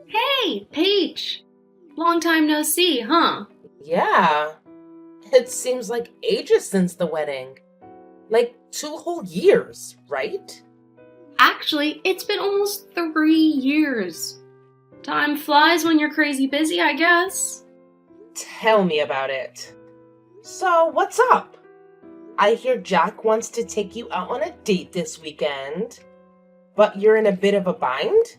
Hey, Paige! Long time no see, huh? Yeah, it seems like ages since the wedding. Like 2 whole years, right? Actually, it's been almost 3 years. Time flies when you're crazy busy, I guess. Tell me about it. So, what's up? I hear Jack wants to take you out on a date this weekend, but you're in a bit of a bind?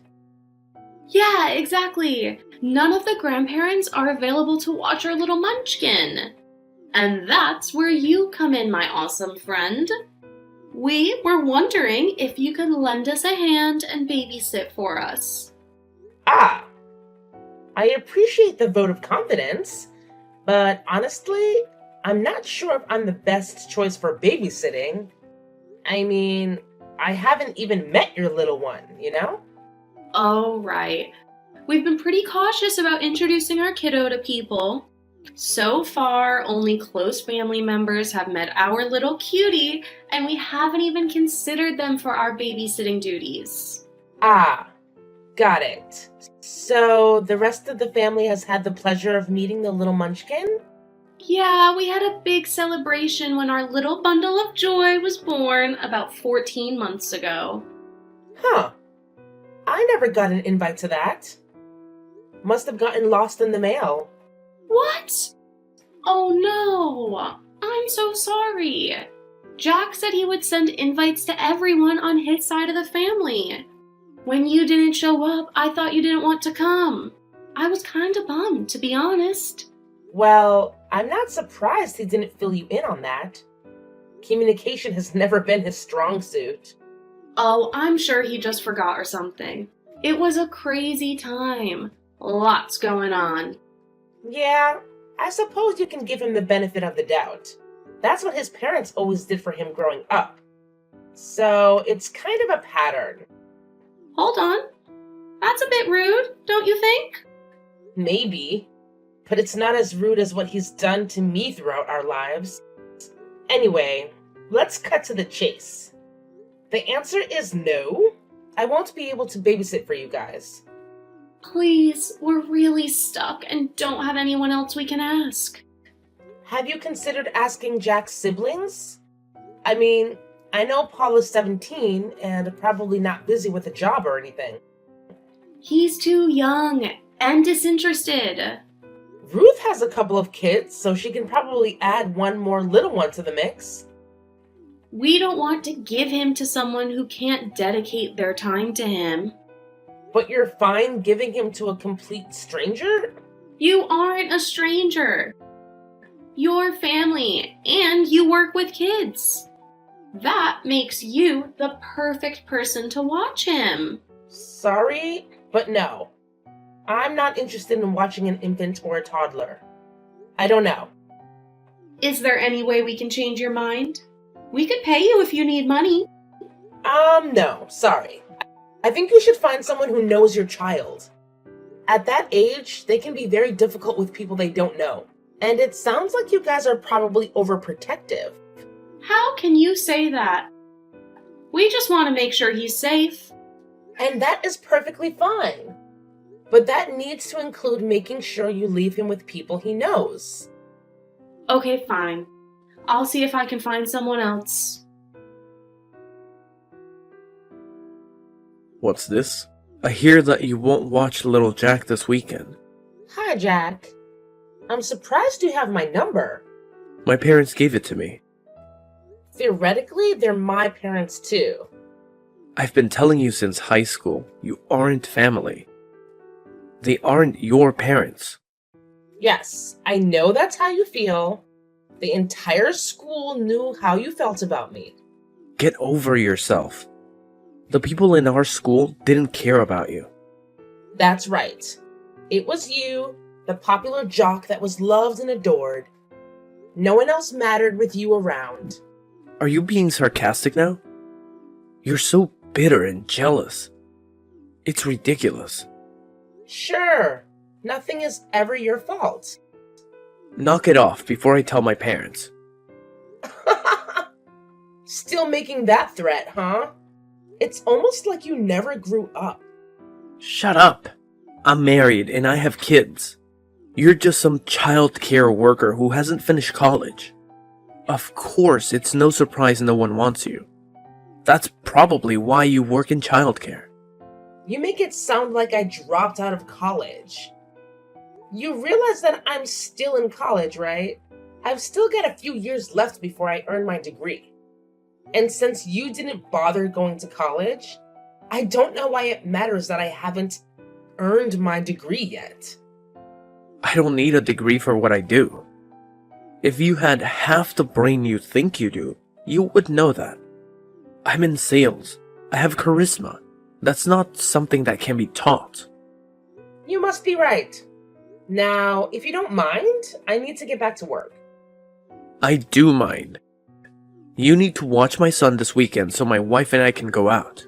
Yeah, exactly. None of the grandparents are available to watch our little munchkin. And that's where you come in, my awesome friend. We were wondering if you could lend us a hand and babysit for us. Ah, I appreciate the vote of confidence, but honestly, I'm not sure if I'm the best choice for babysitting. I mean, I haven't even met your little one? Oh, right. We've been pretty cautious about introducing our kiddo to people. So far, only close family members have met our little cutie, and we haven't even considered them for our babysitting duties. Ah, got it. So the rest of the family has had the pleasure of meeting the little munchkin? Yeah, we had a big celebration when our little bundle of joy was born about 14 months ago. Huh. I never got an invite to that. Must have gotten lost in the mail. What? Oh no! I'm so sorry. Jack said he would send invites to everyone on his side of the family. When you didn't show up, I thought you didn't want to come. I was kinda bummed, to be honest. Well, I'm not surprised he didn't fill you in on that. Communication has never been his strong suit. Oh, I'm sure he just forgot or something. It was a crazy time. Lots going on. Yeah, I suppose you can give him the benefit of the doubt. That's what his parents always did for him growing up. So it's kind of a pattern. Hold on. That's a bit rude, don't you think? Maybe, but it's not as rude as what he's done to me throughout our lives. Anyway, let's cut to the chase. The answer is no. I won't be able to babysit for you guys. Please, we're really stuck and don't have anyone else we can ask. Have you considered asking Jack's siblings? I mean, I know Paul is 17 and probably not busy with a job or anything. He's too young and disinterested. Ruth has a couple of kids, so she can probably add one more little one to the mix. We don't want to give him to someone who can't dedicate their time to him. But you're fine giving him to a complete stranger? You aren't a stranger. You're family, and you work with kids. That makes you the perfect person to watch him. Sorry, but no. I'm not interested in watching an infant or a toddler. I don't know. Is there any way we can change your mind? We could pay you if you need money. No, sorry. I think you should find someone who knows your child. At that age, they can be very difficult with people they don't know. And it sounds like you guys are probably overprotective. How can you say that? We just want to make sure he's safe. And that is perfectly fine. But that needs to include making sure you leave him with people he knows. Okay, fine. I'll see if I can find someone else. What's this? I hear that you won't watch little Jack this weekend. Hi, Jack. I'm surprised you have my number. My parents gave it to me. Theoretically, they're my parents too. I've been telling you since high school, you aren't family. They aren't your parents. Yes, I know that's how you feel. The entire school knew how you felt about me. Get over yourself. The people in our school didn't care about you. That's right. It was you, the popular jock that was loved and adored. No one else mattered with you around. Are you being sarcastic now? You're so bitter and jealous. It's ridiculous. Sure, nothing is ever your fault. Knock it off before I tell my parents. Still making that threat, huh? It's almost like you never grew up. Shut up. I'm married and I have kids. You're just some child care worker who hasn't finished college. Of course, it's no surprise no one wants you. That's probably why you work in childcare. You make it sound like I dropped out of college. You realize that I'm still in college, right? I've still got a few years left before I earn my degree. And since you didn't bother going to college, I don't know why it matters that I haven't earned my degree yet. I don't need a degree for what I do. If you had half the brain you think you do, you would know that. I'm in sales. I have charisma. That's not something that can be taught. You must be right. Now, if you don't mind, I need to get back to work. I do mind. You need to watch my son this weekend so my wife and I can go out.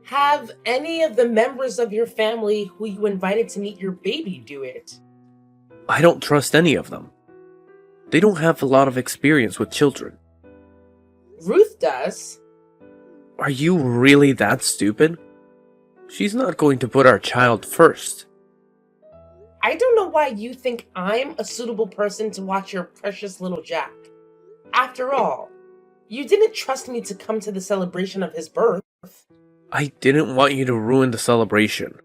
Have any of the members of your family who you invited to meet your baby do it? I don't trust any of them. They don't have a lot of experience with children. Ruth does. Are you really that stupid? She's not going to put our child first. I don't know why you think I'm a suitable person to watch your precious little Jack. After all, you didn't trust me to come to the celebration of his birth. I didn't want you to ruin the celebration.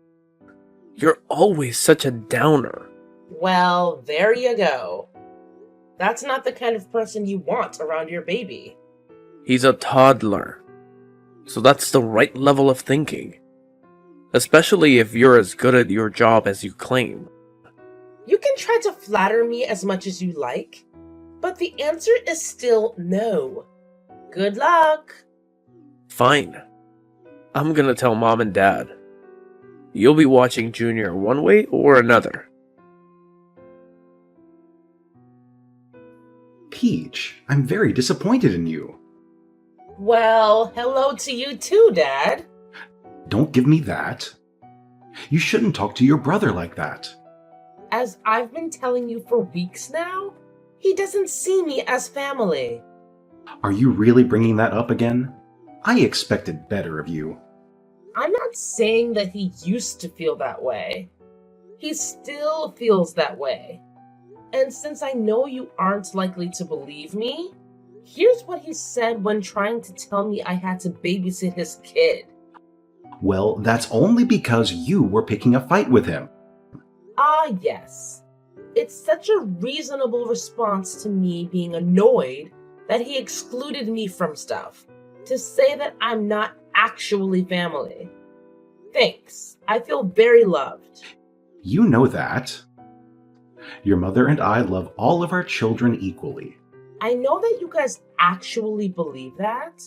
You're always such a downer. Well, there you go. That's not the kind of person you want around your baby. He's a toddler. So that's the right level of thinking. Especially if you're as good at your job as you claim. You can try to flatter me as much as you like, but the answer is still no. Good luck. Fine. I'm gonna tell Mom and Dad. You'll be watching Junior one way or another. Peach, I'm very disappointed in you. Well, hello to you too, Dad. Don't give me that. You shouldn't talk to your brother like that. As I've been telling you for weeks now, he doesn't see me as family. Are you really bringing that up again? I expected better of you. I'm not saying that he used to feel that way. He still feels that way. And since I know you aren't likely to believe me, here's what he said when trying to tell me I had to babysit his kid. Well, that's only because you were picking a fight with him. Ah, yes. It's such a reasonable response to me being annoyed that he excluded me from stuff, to say that I'm not actually family. Thanks. I feel very loved. You know that. Your mother and I love all of our children equally. I know that you guys actually believe that,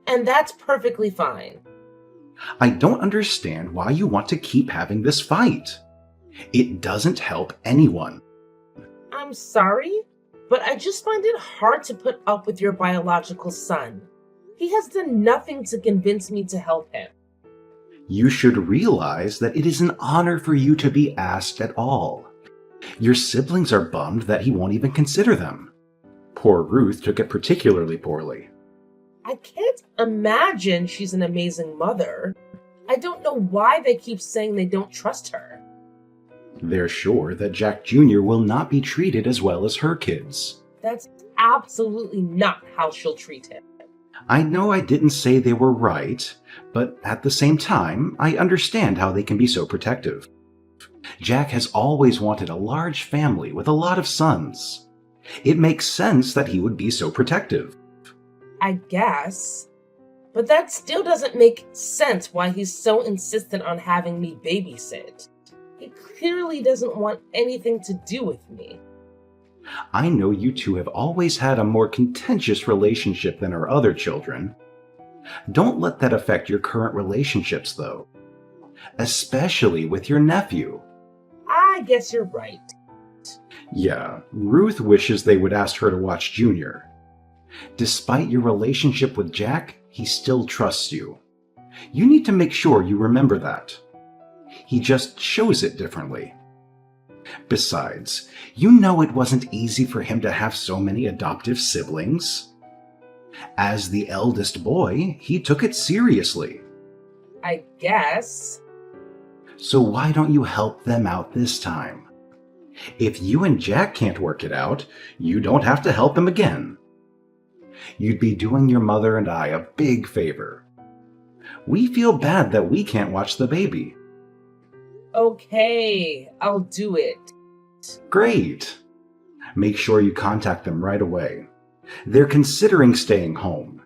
and that's perfectly fine. I don't understand why you want to keep having this fight. It doesn't help anyone. I'm sorry, but I just find it hard to put up with your biological son. He has done nothing to convince me to help him. You should realize that it is an honor for you to be asked at all. Your siblings are bummed that he won't even consider them. Poor Ruth took it particularly poorly. I can't imagine she's an amazing mother. I don't know why they keep saying they don't trust her. They're sure that Jack Jr. will not be treated as well as her kids. That's absolutely not how she'll treat him. I know I didn't say they were right, but at the same time, I understand how they can be so protective. Jack has always wanted a large family with a lot of sons. It makes sense that he would be so protective. I guess. But that still doesn't make sense why he's so insistent on having me babysit. He clearly doesn't want anything to do with me. I know you two have always had a more contentious relationship than our other children. Don't let that affect your current relationships, though. Especially with your nephew. I guess you're right. Yeah, Ruth wishes they would ask her to watch Junior. Despite your relationship with Jack, he still trusts you. You need to make sure you remember that. He just shows it differently. Besides, you know it wasn't easy for him to have so many adoptive siblings. As the eldest boy, he took it seriously. I guess. So why don't you help them out this time? If you and Jack can't work it out, you don't have to help him again. You'd be doing your mother and I a big favor. We feel bad that we can't watch the baby. Okay, I'll do it. Great. Make sure you contact them right away. They're considering staying home.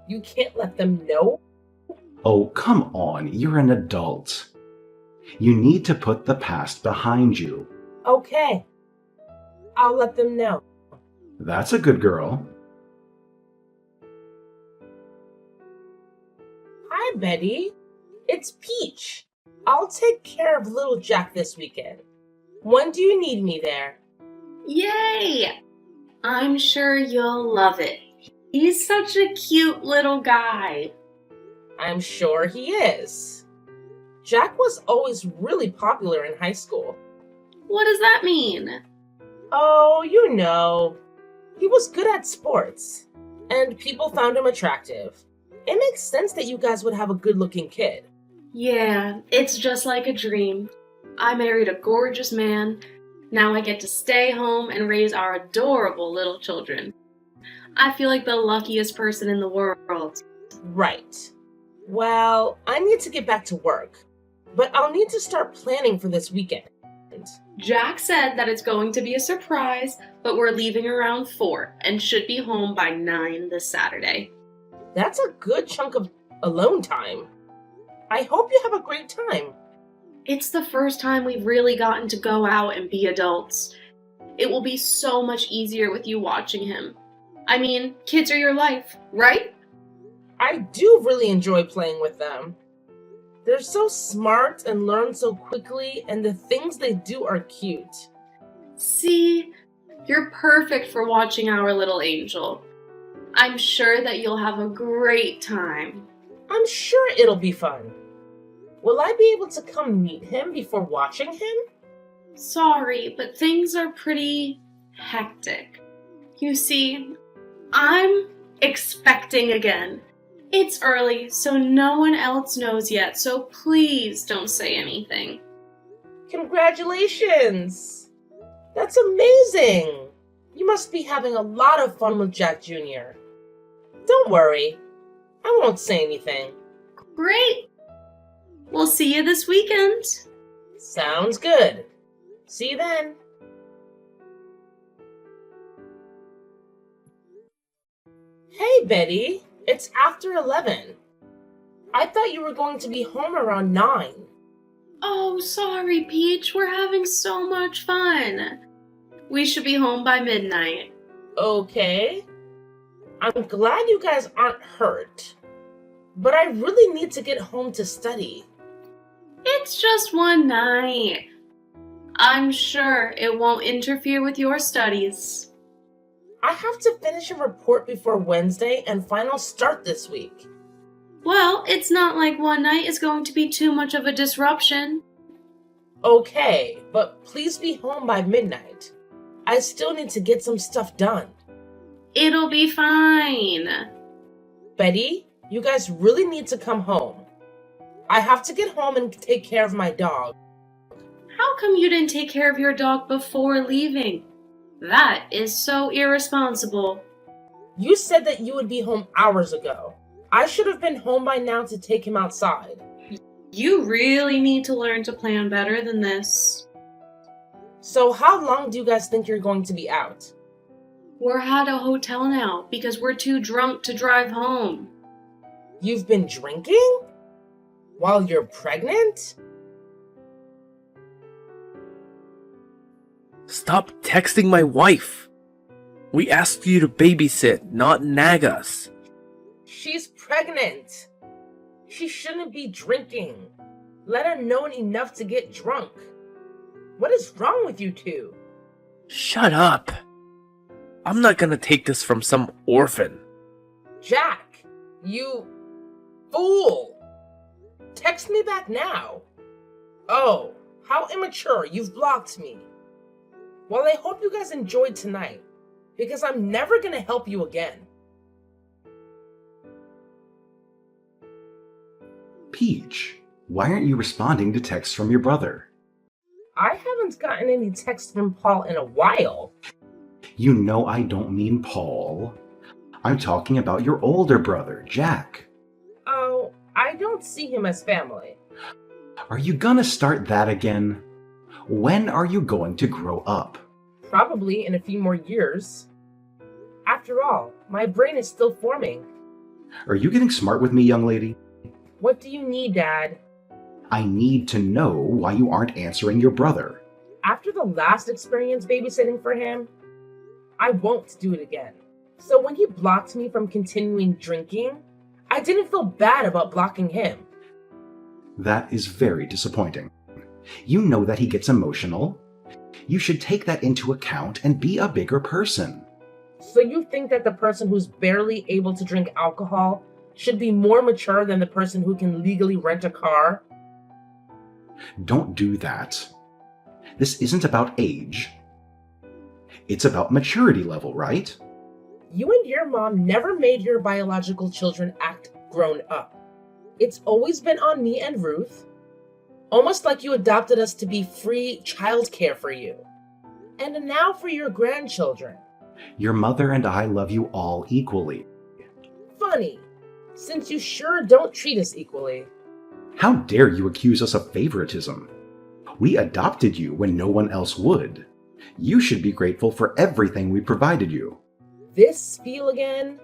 You can't let them know? Oh, come on, you're an adult. You need to put the past behind you. Okay, I'll let them know. That's a good girl. Hi, Betty. It's Peach. I'll take care of little Jack this weekend. When do you need me there? Yay! I'm sure you'll love it. He's such a cute little guy. I'm sure he is. Jack was always really popular in high school. What does that mean? Oh, you know. He was good at sports, and people found him attractive. It makes sense that you guys would have a good-looking kid. Yeah, it's just like a dream. I married a gorgeous man. Now I get to stay home and raise our adorable little children. I feel like the luckiest person in the world. Right. Well, I need to get back to work, but I'll need to start planning for this weekend. Jack said that it's going to be a surprise, but we're leaving around 4 and should be home by 9 this Saturday. That's a good chunk of alone time. I hope you have a great time. It's the first time we've really gotten to go out and be adults. It will be so much easier with you watching him. I mean, kids are your life, right? I do really enjoy playing with them. They're so smart and learn so quickly, and the things they do are cute. See, you're perfect for watching our little angel. I'm sure that you'll have a great time. I'm sure it'll be fun. Will I be able to come meet him before watching him? Sorry, but things are pretty hectic. You see, I'm expecting again. It's early, so no one else knows yet, so please don't say anything. Congratulations! That's amazing! You must be having a lot of fun with Jack Jr. Don't worry, I won't say anything. Great! We'll see you this weekend. Sounds good. See you then. Hey, Betty. It's after 11. I thought you were going to be home around 9. Oh, sorry, Peach. We're having so much fun. We should be home by midnight. Okay. I'm glad you guys aren't hurt. But I really need to get home to study. It's just one night. I'm sure it won't interfere with your studies. I have to finish a report before Wednesday and finals start this week. Well, it's not like one night is going to be too much of a disruption. Okay, but please be home by midnight. I still need to get some stuff done. It'll be fine. Betty, you guys really need to come home. I have to get home and take care of my dog. How come you didn't take care of your dog before leaving? That is so irresponsible. You said that you would be home hours ago. I should have been home by now to take him outside. You really need to learn to plan better than this. So how long do you guys think you're going to be out? We're at a hotel now because we're too drunk to drive home. You've been drinking? While you're pregnant? Stop texting my wife. We asked you to babysit, not nag us. She's pregnant. She shouldn't be drinking. Let her know enough to get drunk. What is wrong with you two? Shut up. I'm not gonna take this from some orphan. Jack, you fool! Text me back now. Oh, how immature, you've blocked me. Well, I hope you guys enjoyed tonight, because I'm never gonna help you again. Peach, Why aren't you responding to texts from your brother? I haven't gotten any text from Paul in a while. You know I don't mean Paul. I'm talking about your older brother, Jack. Oh, I don't see him as family. Are you gonna start that again? When are you going to grow up? Probably in a few more years. After all, my brain is still forming. Are you getting smart with me, young lady? What do you need, Dad? I need to know why you aren't answering your brother. After the last experience babysitting for him, I won't do it again. So when he blocked me from continuing drinking, I didn't feel bad about blocking him. That is very disappointing. You know that he gets emotional. You should take that into account and be a bigger person. So you think that the person who's barely able to drink alcohol should be more mature than the person who can legally rent a car? Don't do that. This isn't about age. It's about maturity level, right? You and your mom never made your biological children act grown up. It's always been on me and Ruth. Almost like you adopted us to be free childcare for you. And now for your grandchildren. Your mother and I love you all equally. Funny, since you sure don't treat us equally. How dare you accuse us of favoritism? We adopted you when no one else would. You should be grateful for everything we provided you. This feel again?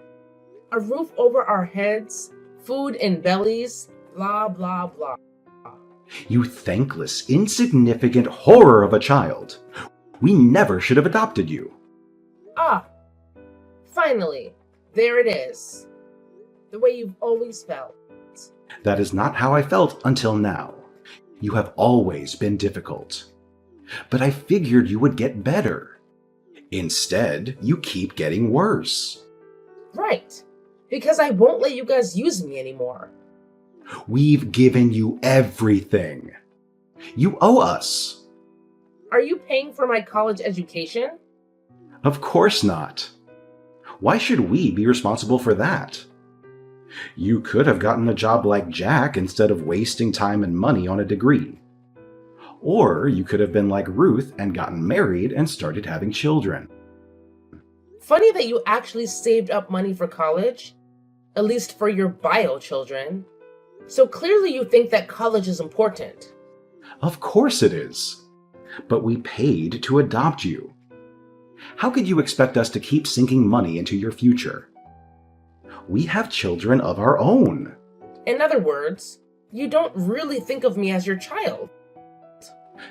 A roof over our heads, food in bellies, blah blah blah. You thankless, insignificant horror of a child. We never should have adopted you. Ah, finally, there it is. The way you've always felt. That is not how I felt until now. You have always been difficult. But I figured you would get better. Instead, you keep getting worse. Right, because I won't let you guys use me anymore. We've given you everything. You owe us. Are you paying for my college education? Of course not. Why should we be responsible for that? You could have gotten a job like Jack instead of wasting time and money on a degree. Or you could have been like Ruth and gotten married and started having children. Funny that you actually saved up money for college, at least for your bio children. So clearly you think that college is important. Of course it is. But we paid to adopt you. How could you expect us to keep sinking money into your future? We have children of our own. In other words, you don't really think of me as your child.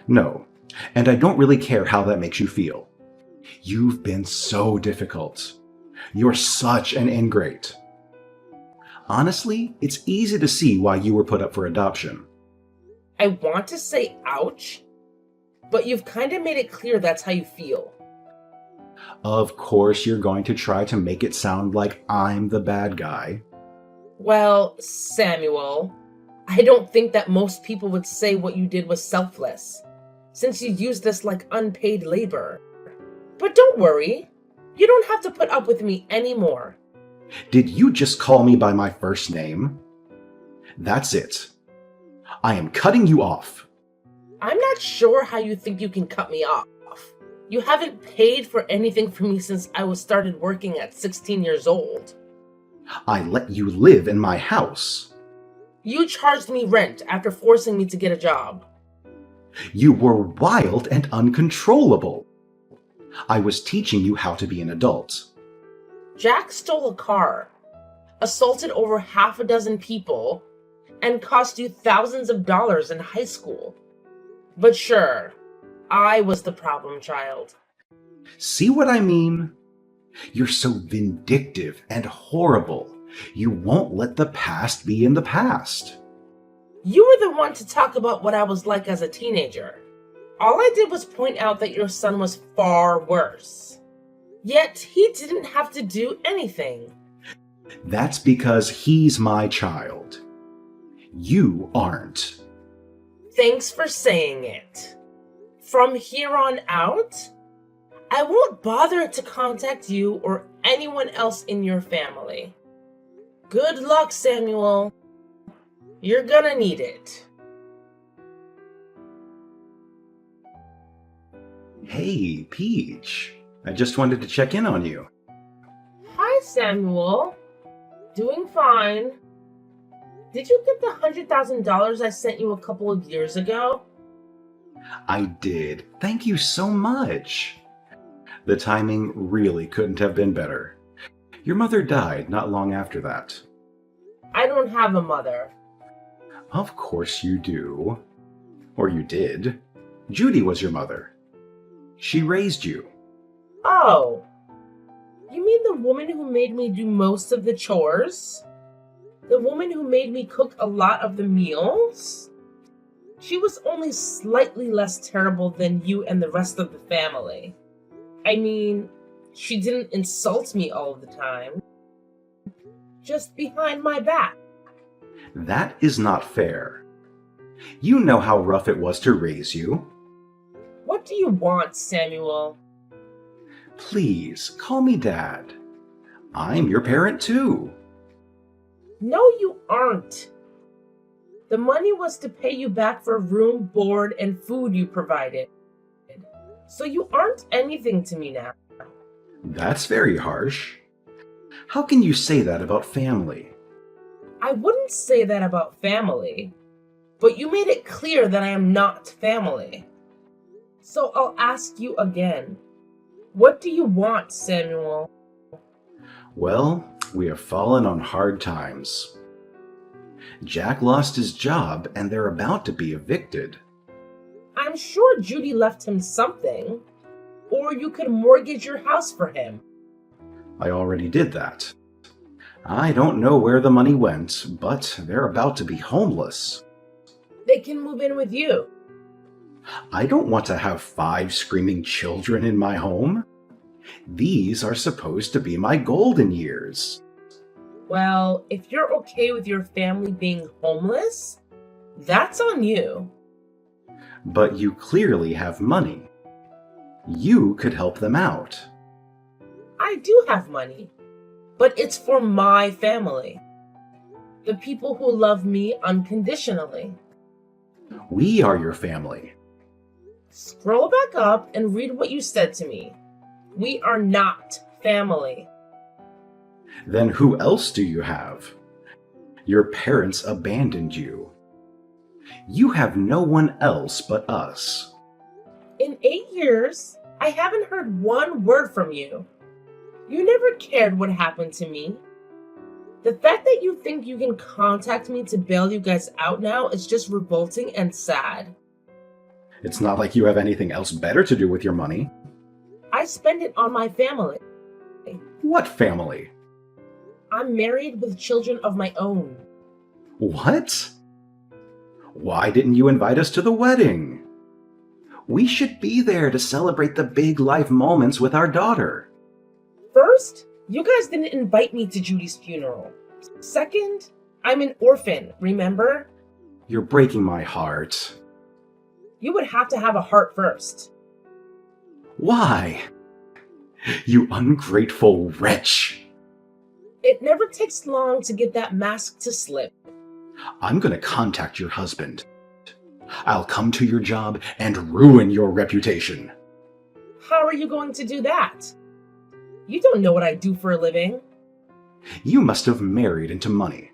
No, and I don't really care how that makes you feel. You've been so difficult. You're such an ingrate. Honestly, it's easy to see why you were put up for adoption. I want to say ouch, but you've kind of made it clear that's how you feel. Of course, you're going to try to make it sound like I'm the bad guy. Well, Samuel, I don't think that most people would say what you did was selfless, since you used this like unpaid labor. But don't worry, you don't have to put up with me anymore. Did you just call me by my first name? That's it. I am cutting you off. I'm not sure how you think you can cut me off. You haven't paid for anything for me since I was started working at 16 years old. I let you live in my house. You charged me rent after forcing me to get a job. You were wild and uncontrollable. I was teaching you how to be an adult. Jack stole a car, assaulted over half a dozen people, and cost you thousands of dollars in high school. But sure, I was the problem child. See what I mean? You're so vindictive and horrible. You won't let the past be in the past. You were the one to talk about what I was like as a teenager. All I did was point out that your son was far worse. Yet he didn't have to do anything. That's because he's my child. You aren't. Thanks for saying it. From here on out, I won't bother to contact you or anyone else in your family. Good luck, Samuel. You're gonna need it. Hey, Peach. I just wanted to check in on you. Hi, Samuel. Doing fine. Did you get the $100,000 I sent you a couple of years ago? I did. Thank you so much. The timing really couldn't have been better. Your mother died not long after that. I don't have a mother. Of course you do. Or you did. Judy was your mother. She raised you. Oh. You mean the woman who made me do most of the chores? The woman who made me cook a lot of the meals? She was only slightly less terrible than you and the rest of the family. I mean, she didn't insult me all the time. Just behind my back. That is not fair. You know how rough it was to raise you. What do you want, Samuel? Please, call me Dad. I'm your parent too. No, you aren't. The money was to pay you back for room, board, and food you provided. So you aren't anything to me now. That's very harsh. How can you say that about family? I wouldn't say that about family, but you made it clear that I am not family. So I'll ask you again. What do you want, Samuel? Well, we have fallen on hard times. Jack lost his job and they're about to be evicted. I'm sure Judy left him something. Or you could mortgage your house for him. I already did that. I don't know where the money went, but they're about to be homeless. They can move in with you. I don't want to have 5 screaming children in my home. These are supposed to be my golden years. Well, if you're okay with your family being homeless, that's on you. But you clearly have money. You could help them out. I do have money, but it's for my family. The people who love me unconditionally. We are your family. Scroll back up and read what you said to me. We are not family. Then who else do you have? Your parents abandoned you. You have no one else but us. In 8 years, I haven't heard one word from you. You never cared what happened to me. The fact that you think you can contact me to bail you guys out now is just revolting and sad. It's not like you have anything else better to do with your money. I spend it on my family. What family? I'm married with children of my own. What? Why didn't you invite us to the wedding? We should be there to celebrate the big life moments with our daughter. First, you guys didn't invite me to Judy's funeral. Second, I'm an orphan, remember? You're breaking my heart. You would have to have a heart first. Why? You ungrateful wretch. It never takes long to get that mask to slip. I'm gonna contact your husband. I'll come to your job and ruin your reputation. How are you going to do that? You don't know what I do for a living. You must have married into money.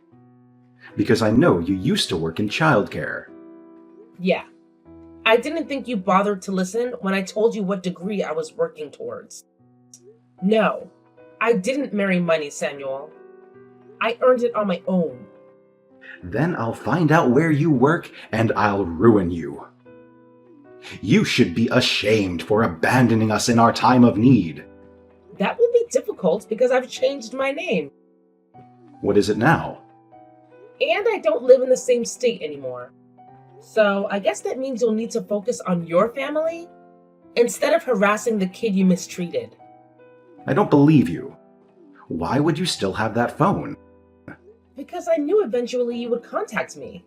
Because I know you used to work in childcare. Yeah. I didn't think you bothered to listen when I told you what degree I was working towards. No, I didn't marry money, Samuel. I earned it on my own. Then I'll find out where you work and I'll ruin you. You should be ashamed for abandoning us in our time of need. That will be difficult because I've changed my name. What is it now? And I don't live in the same state anymore. So I guess that means you'll need to focus on your family instead of harassing the kid you mistreated. I don't believe you. Why would you still have that phone? Because I knew eventually you would contact me.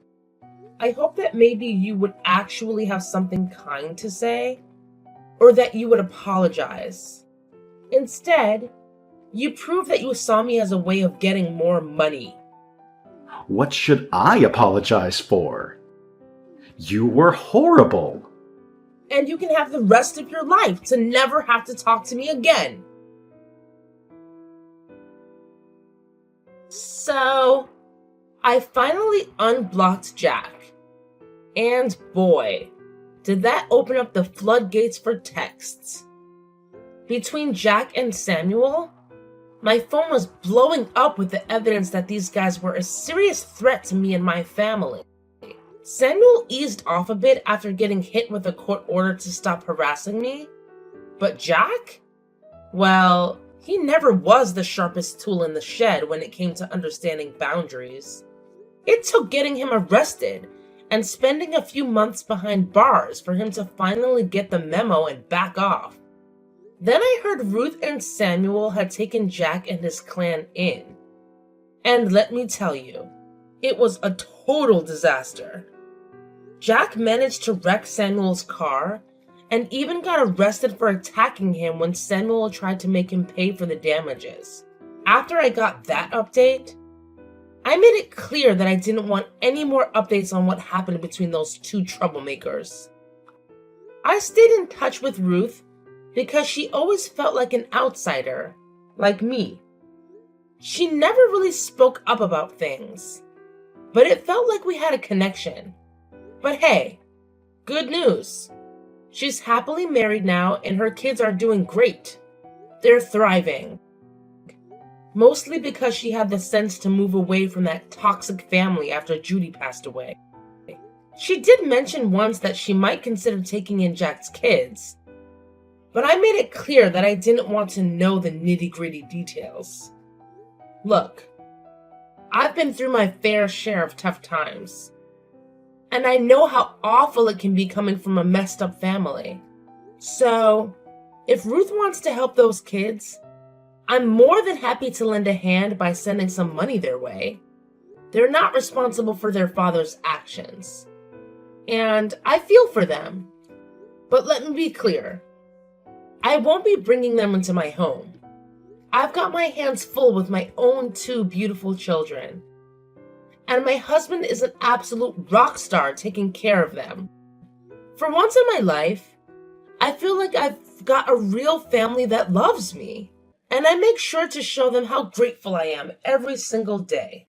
I hope that maybe you would actually have something kind to say, or that you would apologize. Instead, you prove that you saw me as a way of getting more money. What should I apologize for? You were horrible. and you can have the rest of your life to never have to talk to me again. So, I finally unblocked Jack. And boy, did that open up the floodgates for texts. Between Jack and Samuel, my phone was blowing up with the evidence that these guys were a serious threat to me and my family. Samuel eased off a bit after getting hit with a court order to stop harassing me, but Jack? Well, he never was the sharpest tool in the shed when it came to understanding boundaries. It took getting him arrested and spending a few months behind bars for him to finally get the memo and back off. Then I heard Ruth and Samuel had taken Jack and his clan in. And let me tell you, it was a total disaster. Jack managed to wreck Samuel's car and even got arrested for attacking him when Samuel tried to make him pay for the damages. After I got that update, I made it clear that I didn't want any more updates on what happened between those two troublemakers. I stayed in touch with Ruth because she always felt like an outsider, like me. She never really spoke up about things, but it felt like we had a connection. But hey, good news. She's happily married now and her kids are doing great. They're thriving. Mostly because she had the sense to move away from that toxic family after Judy passed away. She did mention once that she might consider taking in Jack's kids, but I made it clear that I didn't want to know the nitty-gritty details. Look, I've been through my fair share of tough times, and I know how awful it can be coming from a messed up family. So, if Ruth wants to help those kids, I'm more than happy to lend a hand by sending some money their way. They're not responsible for their father's actions, and I feel for them. But let me be clear, I won't be bringing them into my home. I've got my hands full with my own 2 beautiful children, and my husband is an absolute rock star taking care of them. For once in my life, I feel like I've got a real family that loves me, and I make sure to show them how grateful I am every single day.